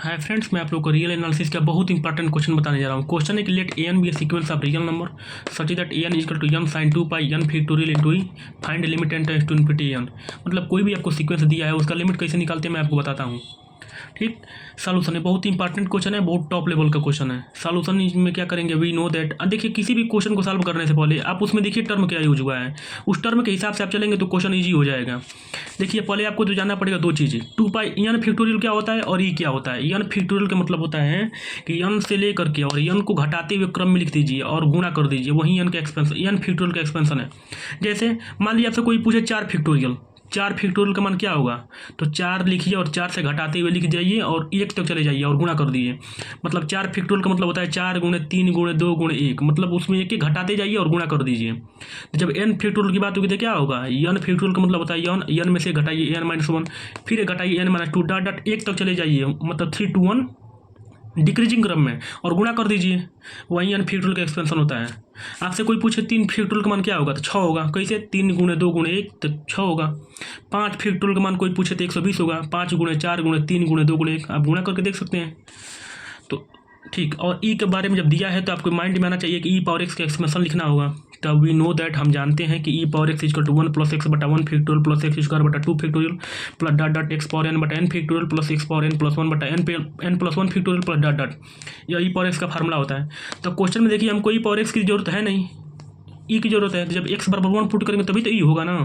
Hi friends, मैं आप लोग को रियल एनालिसिस का बहुत इंपॉर्टेंट क्वेश्चन बताने जा रहा हूँ। क्वेश्चन है कि let a n be a sequence of real number such that a n equal to n sine 2 pi n factorial into e, find limit n tends to infinity n. मतलब कोई भी आपको सीक्वेंस दिया है, उसका limit कैसे निकालते हैं मैं आपको बताता हूँ। ठीक, सॉल्यूशन है, बहुत इंपॉर्टेंट क्वेश्चन है, बहुत टॉप लेवल का क्वेश्चन है। सॉल्यूशन में क्या करेंगे, वी नो दैट। देखिए, किसी भी क्वेश्चन को सॉल्व करने से पहले आप उसमें देखिए टर्म क्या यूज हुआ है, उस टर्म के हिसाब से आप चलेंगे तो क्वेश्चन ईजी हो जाएगा। देखिए, पहले आपको तो जानना पड़ेगा दो चीज़ें, 2 पाई एन फैक्टोरियल क्या होता है और ई क्या होता है। एन फैक्टोरियल का मतलब होता है कि एन से लेकर के और एन को घटाते हुए क्रम में लिख दीजिए और गुणा कर दीजिए, वही एन का एक्सपेंशन, एन फैक्टोरियल का एक्सपेंशन है। जैसे मान लीजिए आपसे कोई पूछे 4 फैक्टोरियल, 4 फैक्टोरियल का मान क्या होगा, तो 4 लिखिए और 4 से घटाते हुए लिख जाइए और 1 तक चले जाइए और गुणा कर दीजिए। मतलब 4 फैक्टोरियल का मतलब होता है 4 गुणे 3 गुणे 2 गुणे 1, मतलब उसमें एक एक घटाते जाइए और गुणा कर दीजिए। तो जब एन फैक्टोरियल की बात होगी तो क्या होगा, एन फैक्टोरियल का मतलब होता है एन में से घटाइए एन माइनस 1, फिर घटाइए एन माइनस 2, डॉट डॉट 1 तक चले जाइए, मतलब 3 to 1 डिक्रीजिंग क्रम में, और गुणा कर दीजिए। वही एन फैक्टोरियल का एक्सपेंशन होता है। आपसे कोई पूछे 3 फैक्टोरियल का मान क्या होगा, तो 6 होगा। कैसे, 3 गुणे 2 गुणे 1 तो 6 होगा। 5 फैक्टोरियल का मान कोई पूछे तो 120 होगा। 5 गुणे 4 गुणे 3 गुणे 2 गुणे 1, आप गुणा करके देख सकते हैं। तो ठीक, और ई के बारे में जब दिया है तो आपको माइंड में आना चाहिए कि ई पावर एक्स का एक्सप्रेशन लिखना होगा। तब वी नो दैट, हम जानते हैं कि e power x equal to 1 plus x बटा 1 फैक्टोरियल प्लस एक्स स्क्वायर बटा 2 factorial plus dot dot x power n बटा n factorial plus x power n plus 1 बटा n plus 1 factorial plus dot dot. यह e power x का formula होता है। तो question में देखिए, हमको ई पावर एक्स की जरूरत है नहीं, ई की जरूरत है। तो जब एक्स बराबर 1 पुट करेंगे तभी तो ई होगा ना।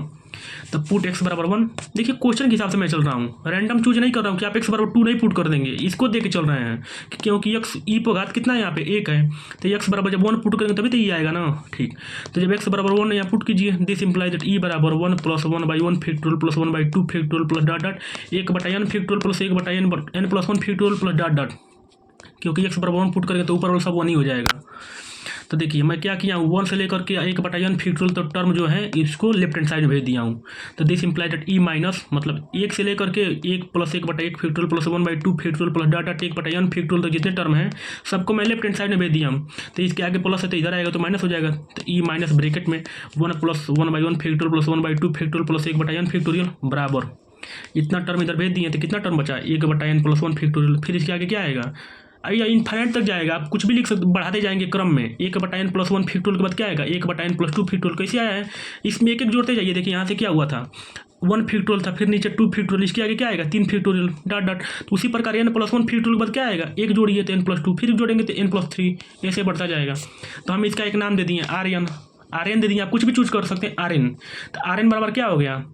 तो पुट एक्स बराबर 1, देखिए क्वेश्चन के हिसाब से मैं चल रहा हूँ, रैंडम चूज नहीं कर रहा हूँ कि आप एक्स बराबर 2 नहीं पुट कर देंगे, इसको दे के चल रहे हैं क्योंकि एक्स ई पर घात कितना है यहाँ पे 1 है। तो एक्स बराबर जब 1 पुट करेंगे तभी तो ई आएगा ना। ठीक, तो जब एक्स बराबर 1 यहाँ पुट कीजिए, दिस इंप्लाई दैट ई बराबर 1 plus 1/1 factorial plus 1/2 factorial plus dot dot 1 बटा एन फैक्टोरियल प्लस 1 बटा n plus 1 factorial plus dot dot. क्योंकि एक्स बराबर 1 पुट करेंगे तो ऊपर वाला सब 1 ही हो जाएगा। तो देखिए मैं क्या किया हूँ, 1 से लेकर के 1 बटा एन फैक्टोरियल तो टर्म जो है इसको लेफ्ट हैंड साइड में भेज दिया हूँ। तो this imply that E minus, मतलब 1 से लेकर के 1 प्लस 1 बटा 1 factorial plus 1/2 factorial plus dot dot 1 बटा एन फैक्टोरियल तक जितने टर्म है सबको मैं लेफ्ट हैंड साइड में भेज दिया हूँ। तो इसके आगे प्लस है तो इधर आएगा तो माइनस हो जाएगा। तो ई माइनस ब्रैकेट में 1 plus 1/1 factorial plus 1/2 factorial plus 1 बटा एन फैक्टोरियल बराबर इतना टर्म इधर भेज दिए। तो कितना टर्म बचा, 1 बटा एन प्लस 1 फैक्टोरियल। फिर इसके आगे क्या आएगा, या इन्फाइनाइट तक जाएगा, आप कुछ भी लिख सकते, बढ़ाते जाएंगे क्रम में। 1 बटा एन प्लस 1 फैक्टोरियल के बाद क्या आएगा, 1 बटा एन प्लस 2 फैक्टोरियल। कैसे आया है, इसमें एक एक जोड़ते जाइए। देखिए यहाँ से क्या हुआ था, 1 फैक्टोरियल था, फिर नीचे 2 फैक्टोरियल, इसके आगे क्या आएगा 3 फैक्टोरियल डॉट डॉट। तो उसी प्रकार एन प्लस 1 फैक्टोरियल के बाद क्या आएगा, एक जोड़िए तो एन प्लस 2, फिर जोड़ेंगे तो एन प्लस 3, ऐसे बढ़ता जाएगा। तो हम इसका एक नाम दे दिए आर एन दे दिए, आप कुछ भी चूज कर सकते हैं आर एन। तो आर एन बराबर क्या हो गया,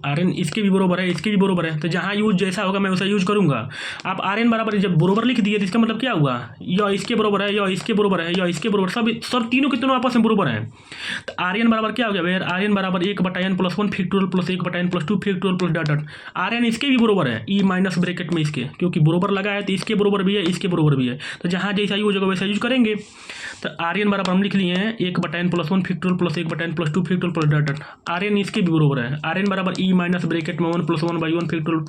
आर एन इसके भी बरोबर है, इसके भी बरोबर है। तो जहाँ यूज जैसा होगा मैं वैसा यूज करूँगा। आप आर एन बराबर जब बरोबर लिख दिए तो इसका मतलब क्या हुआ, या इसके बरोबर है या इसके बरोबर है या इसके बरोबर, सब तीनों के तीनों आपस में बरोबर हैं। तो आर एन बराबर क्या हो गया भैया, आर एन बराबर 1 बटा एन प्लस 1 फैक्टोरियल प्लस 1 बटा n plus 2 factorial plus dot dot. R n इसके भी बरोबर है, ई माइनस ब्रैकेट में इसके, क्योंकि बरोबर लगा है तो इसके बरोबर भी है इसके बरोबर भी है। तो जहाँ जैसा यूज होगा वैसा यूज करेंगे। तो आर एन बराबर हम लिख लिए हैं 1 बटा एन प्लस 1 फैक्टोरियल प्लस 1 बटा n plus 2 factorial plus dot dot. R n इसके भी बरोबर है, आर एन बराबर ई माइनस ब्रैकेट में 1 प्लस 1/1 फैक्टोरियल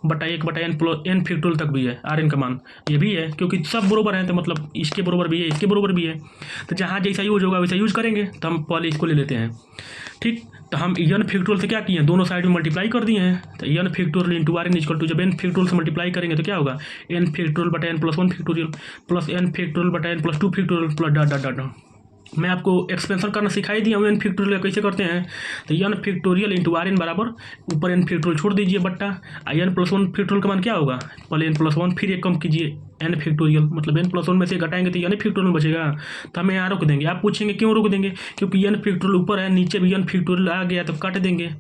बटा 1 बटा एन प्लस एन फैक्टोरियल तक भी है। आर एन का मान ये भी है, क्योंकि सब बरोबर हैं, तो मतलब इसके बरोबर भी है इसके बरोबर भी है। तो जहाँ जैसा यूज होगा वैसा यूज करेंगे। तो हम पहले इसको ले लेते हैं। ठीक, तो हम एन फैक्टोरियल से क्या किए हैं, दोनों साइड में मल्टीप्लाई कर दिए हैं। तो n factorial into are n equal to, जब एन फैक्टोरियल से मल्टीप्लाई करेंगे तो क्या होगा, एन फैक्टोरियल बटा n plus 1 factorial plus n factorial बटा n plus 2 factorial plus dot dot dot. मैं आपको एक्सपेंशन करना सिखाई दिया हूँ एन फैक्टोरियल कैसे करते हैं। तो n factorial into are N बराबर ऊपर एन फैक्टोरियल छोड़ दीजिए बट्टा, एन प्लस 1 फैक्टोरियल का मान क्या होगा, पहले एन प्लस 1 फिर एक कम कीजिए एन फैक्टोरियल, मतलब एन प्लस 1 में से घटाएंगे तो एन फैक्टोरियल बचेगा। तो हमें यहाँ रोक देंगे। आप पूछेंगे क्यों रोक देंगे, क्योंकि एन फैक्टोरियल ऊपर है, नीचे भी एन फैक्टोरियल आ गया तो काट देंगे।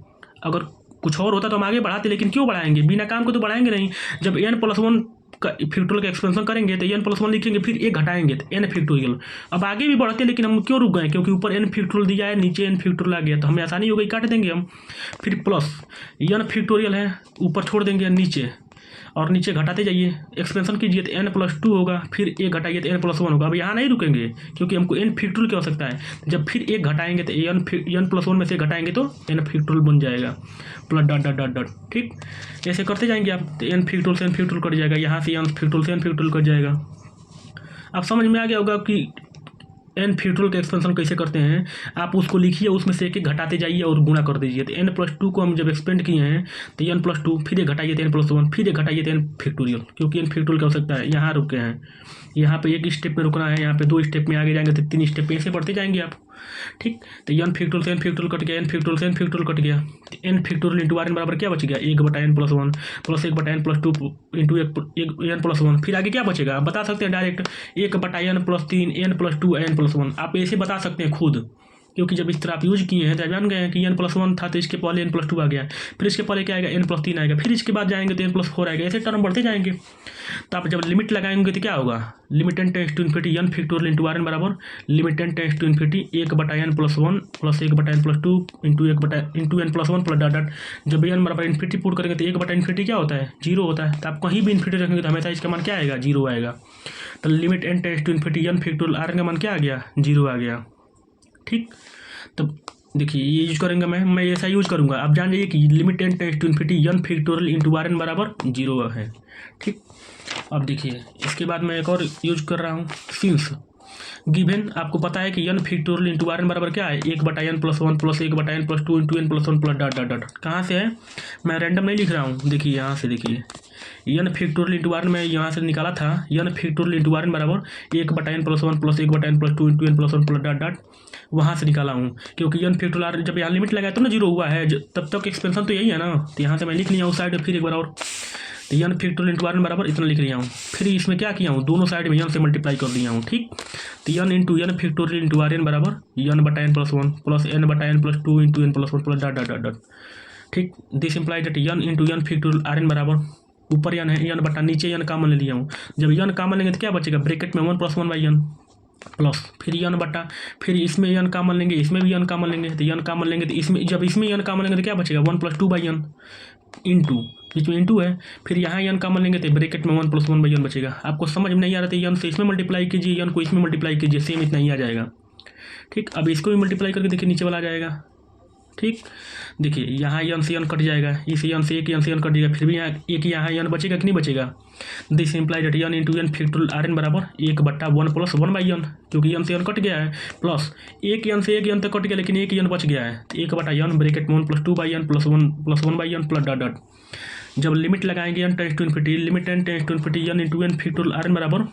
अगर कुछ और होता तो हम आगे बढ़ाते, लेकिन क्यों बढ़ाएंगे, बिना काम को तो बढ़ाएंगे नहीं। जब एन प्लस 1 का फैक्टोरियल का एक्सपेंशन करेंगे तो एन प्लस 1 लिखेंगे, फिर एक घटाएंगे तो एन फैक्टोरियल। अब आगे भी बढ़ते, लेकिन हम क्यों रुक गए, क्योंकि ऊपर एन फैक्टोरियल दिया है, नीचे एन फैक्टोरियल आ गया, तो हमें आसानी हो गई, काट देंगे हम। फिर प्लस एन फैक्टोरियल है, ऊपर छोड़ देंगे नीचे, और नीचे घटाते जाइए, एक्सपेंशन कीजिए तो एन प्लस 2 होगा, फिर एक घटाइए तो एन प्लस 1 होगा। अब यहाँ नहीं रुकेंगे क्योंकि हमको एन फैक्टोरियल की आवश्यकता है। जब फिर एक घटाएंगे तो एन प्लस 1 में से घटाएंगे तो एन फैक्टोरियल बन जाएगा plus dot dot dot dot. ठीक, ऐसे करते जाएंगे आप, तो एन फैक्टोरियल से एन फैक्टोरियल कट जाएगा, यहाँ से एन फैक्टोरियल से एन फैक्टोरियल कट जाएगा। अब समझ में आ गया होगा कि एन फैक्टोरियल का एक्सपेंशन कैसे करते हैं, आप उसको लिखिए, उसमें से एक एक घटाते जाइए और गुणा कर दीजिए। तो n+2 को हम जब एक्सपेंड किए हैं तो n+2, फिर एक घटाइए तो n+1, फिर एक घटाइए तो एन फैक्टोरियल, क्योंकि एन फैक्टोरियल की आवश्यकता है। यहाँ रुके हैं, यहाँ पे एक स्टेप में रुकना है, यहाँ पे 2 स्टेप में आगे जाएंगे तो 3 स्टेप में ऐसे बढ़ते जाएंगे आप। ठीक, तो एन फैक्टोरियल से एन फैक्टोरियल कट गया, एन फैक्टोरियल से एन फैक्टोरियल कट गया, तो n factorial into are N बराबर क्या बच गया, 1/n+1 plus 1/n+2 into n+1। फिर आगे क्या बचेगा आप बता सकते हैं डायरेक्ट, 1/n+3 n+2 n+1। आप ऐसे बता सकते हैं खुद, क्योंकि जब इस तरह आप यूज किए हैं तो जान गए हैं कि n+1 था तो इसके पहले n+2 आ गया, फिर इसके पहले क्या आएगा n+3 आएगा, फिर इसके बाद जाएंगे तो n+4 आएगा, ऐसे टर्म बढ़ते जाएंगे। तो आप जब लिमिट लगाएंगे तो क्या होगा, limit n tends to infinity n factorial into are N बराबर limit n tends to infinity 1/n+1 plus 1/n+2 into n+1 plus dot dot. जब n बराबर इन्फिनिटी पुट करेंगे तो 1/इन्फिनिटी क्या होता है, 0 होता है। तो आप कहीं भी इन्फिनिटी रखेंगे तो हमेशा इसका मान क्या आएगा, 0 आएगा। तो limit n tends to infinity n factorial are N का मान क्या आ गया, 0 आ गया। ठीक, तो देखिए ये यूज करेंगे, मैं ऐसा यूज करूँगा, आप जान जाइए कि limit n tends to infinity n factorial into are N बराबर 0 है। ठीक, अब देखिए इसके बाद मैं एक और यूज कर रहा हूँ, सिंस गिवन आपको पता है कि n factorial into are N बराबर क्या है, 1/n+1 plus 1/n+2 into n+1 plus dot dot dot. कहाँ से है, मैं रैंडम नहीं लिख रहा हूँ, देखिए यहाँ से देखिए n factorial into are N में यहाँ से निकाला था, n factorial into are N बराबर 1/n+1 plus 1/n+2 into n+1 plus dot dot, वहाँ से निकाला हूँ। क्योंकि n फैक्टोरियल आर जब यहाँ लिमिट लगाया तो ना 0 हुआ है, तब तक एक्सपेंशन तो यही है ना, तो यहाँ से मैं लिख लिया उस साइड में फिर एक बार और, तो n factorial into are N बराबर इतना लिख लिया हूँ। फिर इसमें क्या किया हूँ, दोनों साइड में n से मल्टीप्लाई कर दिया हूँ। ठीक, तो n into n factorial into are N बराबर n/n+1 plus n/n+2 into n+1 plus dot dot dot. ठीक, this imply that n into n factorial are N बराबर, ऊपर n है, n बटा नीचे n कॉमन ले लिया हूँ। जब n कॉमन लेंगे तो क्या बचेगा, ब्रैकेट में 1 + 1/n प्लस फिर n बटा, फिर इसमें n कॉमन लेंगे, इसमें भी n कॉमन लेंगे, तो n कॉमन लेंगे तो इसमें, जब इसमें n कॉमन लेंगे तो क्या बचेगा, 1 + 2/n इंटू, बीच में इंटू है, फिर यहाँ n कॉमन लेंगे तो ब्रैकेट में 1 + 1/n बचेगा। आपको समझ में नहीं आ रहा था, n से इसमें मल्टीप्लाई कीजिए, n को इसमें मल्टीप्लाई कीजिए, सेम इतना ही आ जाएगा। ठीक, अब इसको भी मल्टीप्लाई करके देखिए नीचे वाला आ जाएगा। ठीक, देखिए यहाँ n से n कट जाएगा, इस n से एक n से n कट जाएगा, फिर भी यहाँ एक यहाँ n बचेगा कि नहीं बचेगा। This imply that n into n factorial are N बराबर 1/1 प्लस 1/n, क्योंकि n से n कट गया है, प्लस एक n से एक n तक कट गया लेकिन एक n बच गया है, 1/n ब्रैकेट में 1 + 2/n plus 1 + 1/n plus dot dot. जब लिमिट लगाएंगे n tends to infinity, limit n tends to infinity n into n factorial are N बराबर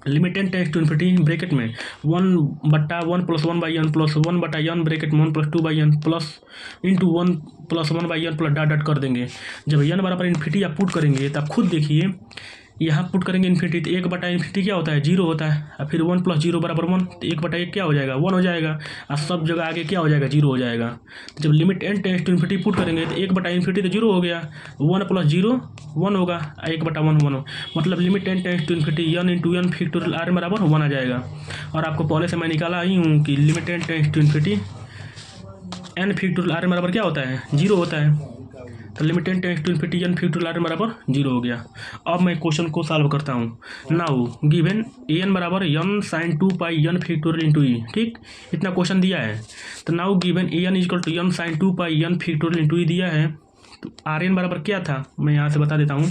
limit n tends to infinity bracket में 1/1 plus 1/n plus 1/n bracket में 1 + 2/n plus into 1 + 1/n plus dot dot कर देंगे। जब n बराबर infinity आप put करेंगे तो आप खुद देखिए, यहाँ पुट करेंगे इन्फिनिटी तो 1/इन्फिनिटी क्या होता है, 0 होता है, और फिर 1 + 0 बराबर 1, तो 1/1 क्या हो जाएगा, 1 हो जाएगा, और सब जगह आगे क्या हो जाएगा, 0 हो जाएगा। जब limit n tends to infinity put करेंगे तो 1/इन्फिनिटी तो 0 हो गया, 1 + 0 1 होगा, 1/1 1 हो, मतलब limit n tends to infinity n into n factorial are N बराबर 1 आ जाएगा। और आपको पहले से मैं निकाला ही हूँ कि limit n tends to infinity n factorial are N बराबर क्या होता है, 0 होता है। तो limit n tends to infinity n factorial are N बराबर 0 हो गया। अब मैं क्वेश्चन को सॉल्व करता हूँ। नाउ गिवन an बराबर n sin 2π n factorial into e. ठीक, इतना क्वेश्चन दिया है। तो now given an equal to n sin 2π n factorial into e दिया है, तो आर एन बराबर क्या था, मैं यहाँ से बता देता हूँ।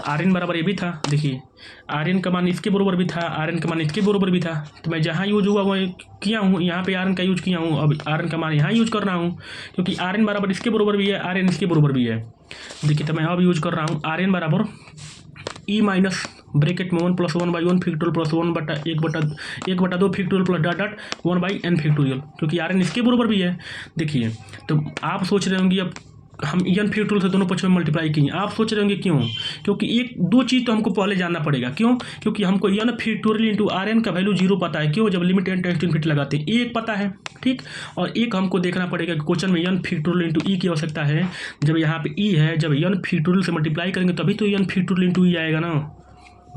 आर एन बराबर ये भी था, देखिए आर एन का मान इसके बराबर भी था, आर एन का मान इसके बराबर भी था, तो मैं जहाँ यूज हुआ वो किया हूँ, यहाँ पे आर एन का यूज किया हूँ, अब आर एन का मान यहाँ यूज कर रहा हूँ, क्योंकि आर एन बराबर इसके बराबर भी है, आर एन इसके बराबर भी है। देखिए तो मैं अब यूज कर रहा हूँ आर एन बराबर ई माइनस ब्रैकेट में 1 + 1/1 factorial plus 1/2 factorial plus dot dot 1/n factorial, क्योंकि आर एन इसके बराबर भी है। देखिए तो आप सोच रहे होंगे अब हम n फैक्टोरियल से दोनों पक्षों में मल्टीप्लाई किए, आप सोच रहे होंगे क्यों, क्योंकि एक दो चीज़ तो हमको पहले जानना पड़ेगा। क्यों, क्योंकि हमको n factorial into are N का वैल्यू 0 पता है। क्यों, जब limit n tends to infinity लगाते हैं, एक पता है। ठीक, और एक हमको देखना पड़ेगा कि क्वेश्चन में n फैक्टोरियल इंटू ई की आवश्यकता है। जब यहाँ पे ई है, जब n फैक्टोरियल से मल्टीप्लाई करेंगे तभी तो n फैक्टोरियल इंटू ई आएगा ना।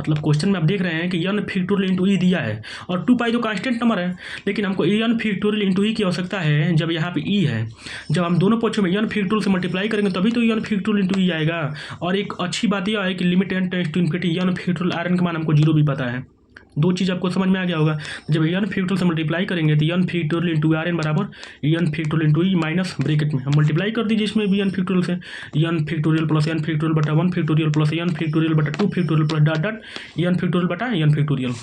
मतलब क्वेश्चन में आप देख रहे हैं कि n फैक्टोरियल इंटू ई दिया है और 2π तो कांस्टेंट नंबर है, लेकिन हमको n फैक्टोरियल इंटू ई की आवश्यकता है। जब यहाँ पे ई है, जब हम दोनों पक्षों में n फैक्टोरियल से मल्टीप्लाई करेंगे तभी तो n फैक्टोरियल इंटू ई आएगा। और एक अच्छी बात यह है कि limit n tends to infinity n factorial are N का मान हमको 0 भी पता है। दो चीज़ आपको समझ में आ गया होगा। जब n फैक्टोरियल से मल्टीप्लाई करेंगे तो n factorial into are N बराबर n factorial into E minus bracket में हम मल्टीप्लाई कर दीजिए, इसमें भी n फैक्टोरियल से n factorial plus n factorial बटा 1 फैक्टोरियल प्लस n फैक्टोरियल बटा 2 factorial plus dot dot n factorial बटा n फैक्टोरियल।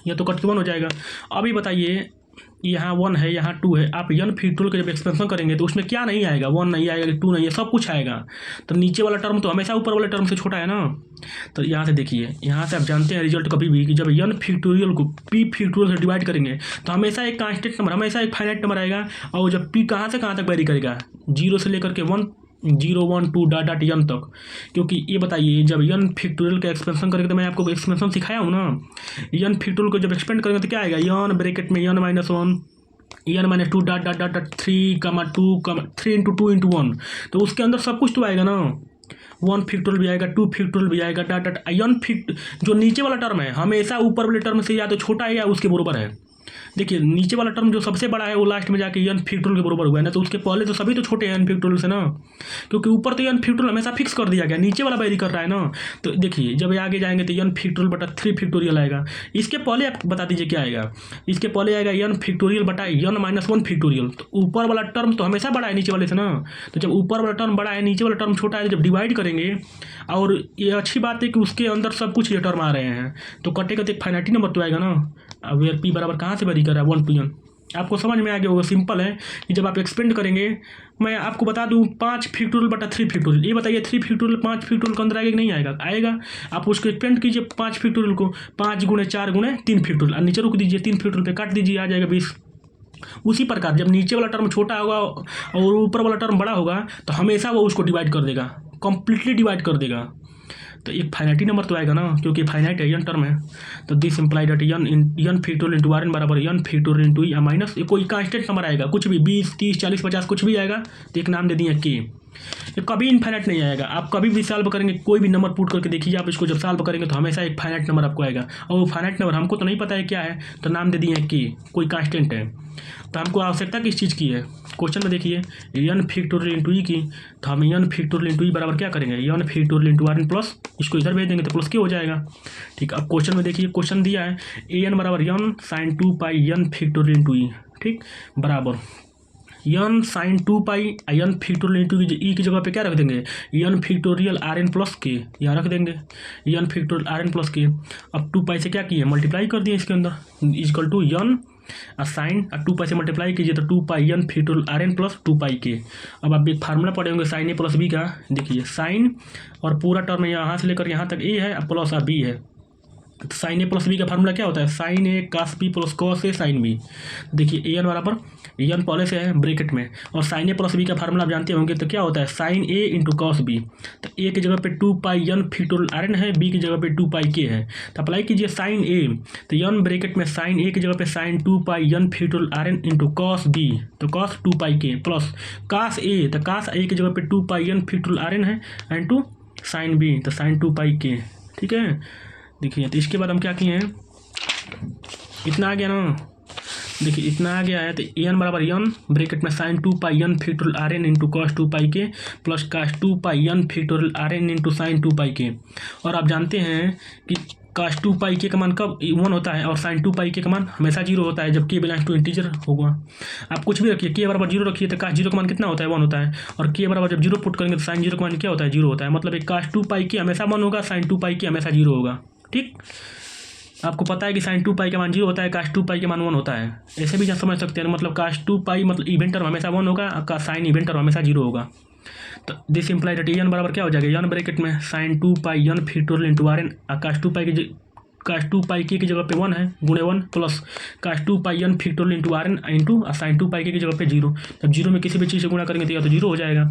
यह तो कट के 1 हो जाएगा। अभी बताइए यहाँ 1 है, यहाँ 2 है, आप यन फैक्टोरियल का जब एक्सपेंशन करेंगे तो उसमें क्या नहीं आएगा, 1 नहीं आएगा, 2 नहीं है, सब कुछ आएगा। तो नीचे वाला टर्म तो हमेशा ऊपर वाले टर्म से छोटा है ना। तो यहाँ से देखिए, यहाँ से आप जानते हैं रिजल्ट कभी भी कि जब यन फैक्टोरियल को पी फैक्टोरियल से डिवाइड करेंगे तो हमेशा एक कांस्टेंट नंबर, हमेशा एक फाइनाइट नंबर आएगा। और जब पी कहाँ से कहाँ तक वेरी करेगा, 0 से लेकर के 1, 0, 1, 2 डॉट डॉट यन तक। क्योंकि ये बताइए, जब यन फैक्टोरियल का एक्सपेंशन करेंगे तो मैं आपको एक्सपेंशन सिखाया हूँ ना, यन फैक्टोरियल को जब एक्सपेंड करेंगे तो क्या आएगा, यन ब्रैकेट में यन minus 1 n minus 2 dot dot dot 3 into 2 into 1। तो उसके अंदर सब कुछ तो आएगा ना, 1 फैक्टोरियल भी आएगा, 2 फैक्टोरियल भी आएगा, डॉट डॉट यन फैक्ट। जो नीचे वाला टर्म है हमेशा ऊपर वाले टर्म से या तो छोटा है या उसके बराबर है। देखिए नीचे वाला टर्म जो सबसे बड़ा है वो लास्ट में जाके यन फैक्टोरियल के बराबर हुआ है ना, तो उसके पहले तो सभी तो छोटे हैं यन फैक्टोरियल से ना, क्योंकि ऊपर तो यन फैक्टोरियल हमेशा फिक्स कर दिया गया, नीचे वाला वेरी कर रहा है ना। तो देखिए जब आगे जाएंगे तो यन फैक्टोरियल बटा 3 फैक्टोरियल आएगा। इसके पहले आप बता दीजिए क्या आएगा, इसके पहले आएगा यन फैक्टोरियल बटा यन माइनस 1 फैक्टोरियल। तो ऊपर वाला टर्म तो हमेशा बड़ा है नीचे वाले से ना, तो जब ऊपर वाला टर्म बड़ा है नीचे वाला टर्म छोटा है, जब डिवाइड करेंगे, और ये अच्छी बात है कि उसके अंदर सब कुछ ये टर्म आ रहे हैं, तो कटेगा तो एक फाइनाइट नंबर तो आएगा ना। अब यार पी बराबर कहाँ से वेरी कर रहा है, 1 to n। आपको समझ में आ गया होगा, सिंपल है कि जब आप एक्सपेंड करेंगे, मैं आपको बता दूं 5 फैक्टोरियल बटा 3 फैक्टोरियल। ये बताइए 3 फैक्टोरियल 5 फैक्टोरियल के अंदर आएगा कि नहीं आएगा, आएगा। आप उसको एक्सपेंड कीजिए 5 फैक्टोरियल को, 5 गुणे 4 गुणे 3 फैक्टोरियल, और नीचे रोक दीजिए 3 फैक्टोरियल पे काट दीजिए, आ जाएगा 20। उसी प्रकार जब नीचे वाला टर्म छोटा होगा और ऊपर वाला टर्म बड़ा होगा तो हमेशा वो उसको डिवाइड कर देगा, कंप्लीटली डिवाइड कर देगा। तो एक फाइनाइटी नंबर तो आएगा ना, क्योंकि फाइनाइट है यन टर्म है। तो this imply that N factorial into are N बराबर यन फैक्टोरियल इंटू या माइनस कोई कांस्टेंट नंबर आएगा, कुछ भी 20, 30, 40, 50 कुछ भी आएगा। तो एक नाम दे दिए के। ये कभी इनफाइनाइट नहीं आएगा, आप कभी भी सॉल्व करेंगे कोई भी नंबर पुट करके देखिए, आप इसको जब सॉल्व करेंगे तो हमेशा एक फाइनाइट नंबर आपको आएगा। और वो फाइनाइट नंबर हमको तो नहीं पता है क्या है, तो नाम दे दिए के, कोई कांस्टेंट है। तो हमको आवश्यकता किस चीज़ की है, क्वेश्चन में देखिए यन फैक्टोरियल इंटू ई की, तो हम यन फैक्टोरियल इंटू ई बराबर क्या करेंगे, n factorial into are n plus, इसको इधर भेज देंगे तो प्लस के हो जाएगा। ठीक, अब क्वेश्चन में देखिए, क्वेश्चन दिया है ए एन बराबर यन साइन 2 पाई यन फैक्टोरियल इंटू ई, ठीक, बराबर यन साइन 2 पाई यन फैक्टोरियल इंटू ई की जगह पे क्या रख देंगे, यन फैक्टोरियल आर एन प्लस के, यहाँ रख देंगे यन फैक्टोरियल आर एन प्लस के। अब 2 पाई से क्या किए, मल्टीप्लाई कर दिए इसके अंदर, इजकल टू यन साइन 2 पाई से मल्टीप्लाई कीजिए तो 2 pi N factorial are n plus 2 pi के। अब आप एक फार्मूला पढ़े होंगे साइन ए प्लस बी का, देखिए साइन और पूरा टर्म यहाँ से लेकर यहाँ तक ए है प्लस बी है। तो साइन ए प्लस बी का फार्मूला क्या होता है, sign A cos B plus cos A sine B. देखिए ए एन बराबर एन पहले से है ब्रैकेट में, और साइन ए प्लस बी का फार्मूला आप जानते होंगे, तो क्या होता है साइन ए इंटू कॉस बी। तो ए की जगह पे 2 pi N factorial are N है, बी की जगह पे 2 पाई के है। तो अप्लाई कीजिए साइन ए, तो यन ब्रैकेट में साइन ए की जगह पे sine 2 pi N factorial are N into cos B, तो कॉस 2 पाई के प्लस कास ए, तो कास ए की जगह पे 2 pi N factorial are N है इंटू साइन बी, तो साइन 2 पाई के। ठीक है, देखिए तो इसके बाद हम क्या किए हैं, इतना आ गया ना, देखिए इतना आ गया है। तो एन बराबर यन ब्रैकेट में sine 2 pi N factorial are N into cos 2 pi के plus cos 2 pi N factorial are N into sine 2 pi के। और आप जानते हैं कि कास 2 पाई के का मान कब 1 होता है और साइन 2 पाई के का मान हमेशा 0 होता है, जब के बिलोंग्स टू इंटीजर होगा। आप कुछ भी रखिए, के बराबर 0 रखिए तो कास 0 का मान कितना होता है, 1 होता है, और के बराबर जब 0 पुट करेंगे तो साइन 0 का मान क्या होता है, 0 होता है। मतलब एक कास 2 पाई के हमेशा 1 होगा, साइन 2 पाई के हमेशा 0 होगा। ठीक, आपको पता है कि साइन 2 पाई का मान 0 होता है, कास 2 पाई का मान 1 होता है, ऐसे भी समझ सकते हैं। मतलब कास 2 पाई मतलब इवेंट टर्म हमेशा 1 होगा, का साइन इवेंट टर्म हमेशा 0 होगा। तो दिस इम्प्लाई दैट एन बराबर क्या हो जाएगा, यन ब्रैकेट में sine 2 pi N factorial into are n, cos 2 pi के की जगह पे 1 है गुणे 1 plus cos 2 pi N factorial into are N into sine 2 pi के की जगह पे 0। जब 0 में किसी भी चीज़ से गुणा करेंगे तो या तो 0 हो जाएगा,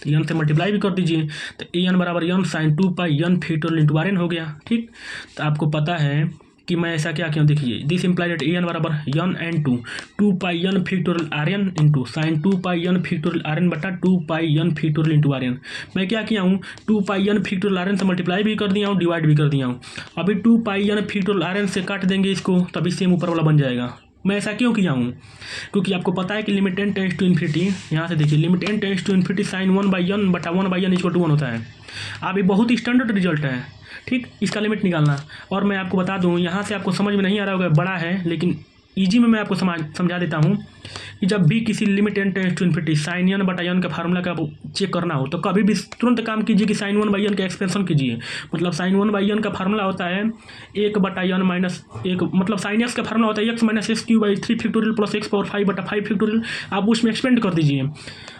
तो यन से मल्टीप्लाई भी कर दीजिए। तो एन बराबर n sine 2 pi N factorial into are n हो गया। ठीक, तो आपको पता है कि मैं ऐसा क्या क्यों, देखिए दिस इम्प्लाई दैट एन बराबर n n 2 pi N factorial are N into sine 2 pi N factorial are n बटा 2 pi N factorial into are n. मैं क्या किया हूँ, 2 pi N factorial are n से मल्टीप्लाई भी कर दिया हूँ, डिवाइड भी कर दिया हूँ। अभी 2 pi N factorial are n से काट देंगे इसको, तभी सेम ऊपर वाला बन जाएगा। मैं ऐसा क्यों किया हूँ, क्योंकि आपको पता है कि limit n tends to infinity, यहाँ से देखिए limit n tends to infinity sine 1 by n बटा 1 बाई यन इक्वल टू 1 होता है। अब ये बहुत ही स्टैंडर्ड रिजल्ट है। ठीक, इसका लिमिट निकालना, और मैं आपको बता दूं यहाँ से आपको समझ में नहीं आ रहा होगा, बड़ा है लेकिन ईजी में मैं आपको समझा देता हूँ कि जब भी किसी limit n tends to infinity sine n बटा n का फार्मूला का चेक करना हो तो कभी भी तुरंत काम कीजिए कि साइन 1/n का एक्सपेंशन कीजिए। मतलब साइन 1/n का फार्मूला होता है 1/n माइनस 1, मतलब साइन x का फार्मूला होता है x minus x Q by 3 factorial plus x power 5 बटा 5 फैक्टोरियल। आप उसमें एक्सपेंड कर दीजिए।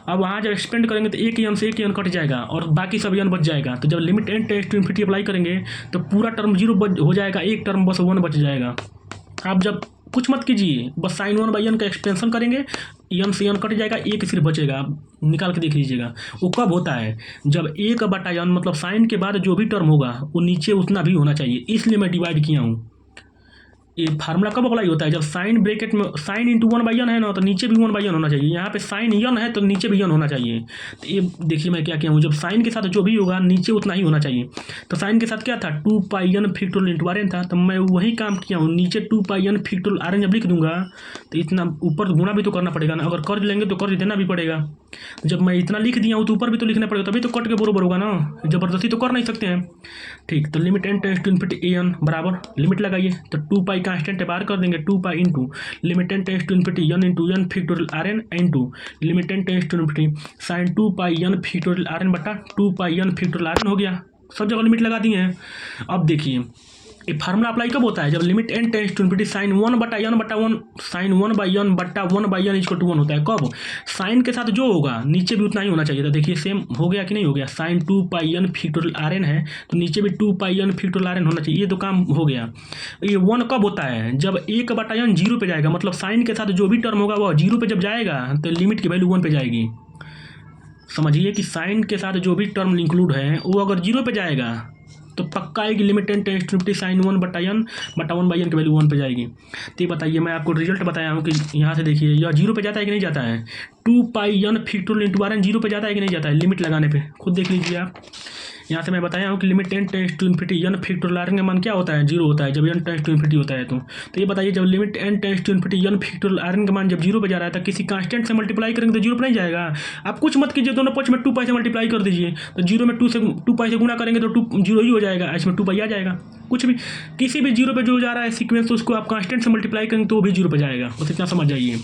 अब वहाँ जब एक्सपेंड करेंगे तो एक n से एक n कट जाएगा और बाकी सब n बच जाएगा। तो जब limit n tends to infinity apply करेंगे तो पूरा टर्म 0 हो जाएगा, एक टर्म बस 1 बच जाएगा। आप जब कुछ मत कीजिए, बस साइन 1/n का एक्सपेंशन करेंगे, n से n कट जाएगा, एक सिर्फ बचेगा। आप निकाल के देख लीजिएगा वो कब होता है, जब 1/n मतलब साइन के बाद जो भी टर्म होगा वो नीचे उतना भी होना चाहिए, इसलिए मैं डिवाइड किया हूँ। ये फार्मूला कब अप्लाई होता है, जब साइन ब्रैकेट में साइन इंटू 1/n है ना तो नीचे भी 1/n होना चाहिए। यहाँ पे साइन n है तो नीचे भी n होना चाहिए। तो ये देखिए मैं क्या किया हूँ, जब साइन के साथ जो भी होगा नीचे उतना ही होना चाहिए। तो साइन के साथ क्या था 2πn फैक्टोरियल इंटू rn था, तो मैं वही काम किया हूँ। नीचे 2πn फैक्टोरियल rn जब लिख दूंगा तो इतना ऊपर गुणा भी तो करना पड़ेगा ना, अगर कर्ज लेंगे तो कर्ज देना भी पड़ेगा। जब मैं इतना लिख दिया हूँ तो ऊपर भी तो लिखना पड़ेगा, तभी तो कट के बरोबर होगा ना, जबरदस्ती तो कर नहीं सकते हैं। ठीक, तो limit n tends to infinity an बराबर लिमिट लगाइए तो 2π कांस्टेंट बाहर कर देंगे, 2π into limit n tends to infinity n into n factorial rn into limit n tends to infinity sine 2πn factorial rn बटा 2πn फैक्टोरियल rn हो गया। सब जगह लिमिट लगा दिए हैं। अब देखिए ये फार्मूला अप्लाई कब होता है, जब limit n tends to infinity sine 1/n बटा 1 साइन 1/n बटा 1/n इक्वल टू 1 होता है। कब, साइन के साथ जो होगा नीचे भी उतना ही होना चाहिए था। देखिए सेम हो गया कि नहीं हो गया, साइन 2πn फैक्टोरियल rn है तो नीचे भी 2πn फैक्टोरियल rn होना चाहिए। ये तो काम हो गया। ये 1 कब होता है, जब 1/n 0 पे जाएगा, मतलब साइन के साथ जो भी टर्म होगा वो 0 पे जब जाएगा तो लिमिट की वैल्यू 1 पे जाएगी। समझिए कि साइन के साथ जो भी टर्म इंक्लूड है वो अगर 0 पे जाएगा तो पक्का है कि limit n tends to infinity sine 1/n बटा 1/n की वैल्यू 1 पे जाएगी। तो ये बताइए, मैं आपको रिजल्ट बताया हूँ कि यहाँ से देखिए यह 0 पे जाता है कि नहीं जाता है, 2πn फैक्टोरियल इंटू rn 0 पे जाता है कि नहीं जाता है, लिमिट लगाने पे खुद देख लीजिए आप। यहाँ से मैं बताया हूँ कि limit n tends to infinity n factorial rn का मान क्या होता है, 0 होता है जब n टेंड्स टू इन्फिनिटी होता है। तो ये बताइए, जब limit n tends to infinity n factorial rn का मान जब 0 पे जा रहा है तो किसी कांस्टेंट से मल्टीप्लाई करेंगे तो 0 पे नहीं जाएगा। आप कुछ मत कीजिए, दोनों पक्ष में 2π से मल्टीप्लाई कर दीजिए तो 0 में 2π से गुणा करेंगे तो 0 ही हो जाएगा, इसमें 2π आ जाएगा। कुछ भी किसी भी 0 पे जो जा रहा है सीक्वेंस तो उसको आप कांस्टेंट से मल्टीप्लाई करेंगे तो वो भी 0 पे जाएगा। बस इतना समझ जाइए।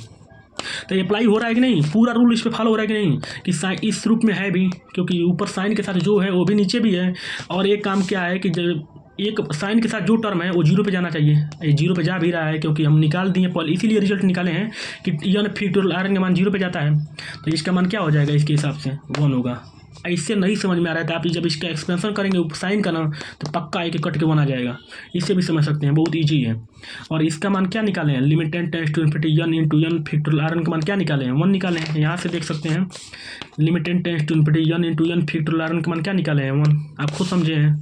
तो ये अप्लाई हो रहा है कि नहीं, पूरा रूल इस पर फॉलो हो रहा है कि नहीं, कि साइन इस रूप में है भी, क्योंकि ऊपर साइन के साथ जो है वो भी नीचे भी है। और एक काम क्या है कि जब एक साइन के साथ जो टर्म है वो 0 पे जाना चाहिए, ये 0 पे जा भी रहा है क्योंकि हम निकाल दिए पॉल, इसीलिए रिजल्ट निकाले हैं कि n फैक्टोरियल rn का मान 0 पे जाता है। तो इसका मान क्या हो जाएगा, इसके हिसाब से 1 होगा। इससे नहीं समझ में आ रहा था आप जब इसका एक्सपेंशन करेंगे साइन का ना तो पक्का है कि कट के 1 आ जाएगा। इससे भी समझ सकते हैं, बहुत ईजी है। और इसका मान क्या निकाले हैं, limit n tends to infinity n into n factorial rn का मान क्या निकाले हैं, 1 निकाले हैं। यहाँ से देख सकते हैं limit n tends to infinity n into n factorial rn का मान क्या निकाले हैं, 1। आप खुद समझे हैं।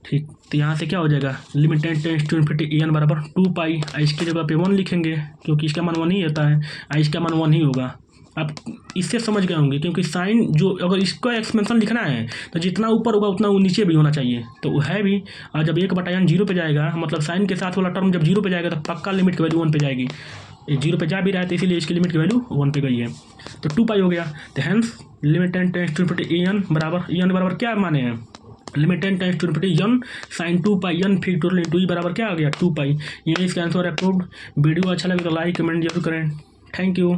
ठीक, तो यहाँ से क्या हो जाएगा, limit n tends to infinity n बराबर 2π, इसकी जगह पे 1 लिखेंगे क्योंकि इसका मान 1 ही होता है, इसका मान 1 ही होगा। आप इससे समझ गए होंगे, क्योंकि साइन जो अगर इसका एक्सपेंशन लिखना है तो जितना ऊपर होगा उतना वो नीचे भी होना चाहिए, तो वो है भी। और जब 1/n 0 पे जाएगा, मतलब साइन के साथ वाला टर्म जब 0 पे जाएगा तो पक्का लिमिट की वैल्यू 1 पे जाएगी। ये 0 पे जा भी रहा है तो इसीलिए इसकी लिमिट की वैल्यू 1 पे गई है, तो 2π हो गया। तो hence limit n tends to infinity n बराबर क्या माने हैं, limit n tends to infinity n sine 2πn factorial into बराबर क्या आ गया 2π। यही इसका आंसर है अप्रूव्ड। वीडियो अच्छा लगे तो लाइक कमेंट जरूर करें। Thank you.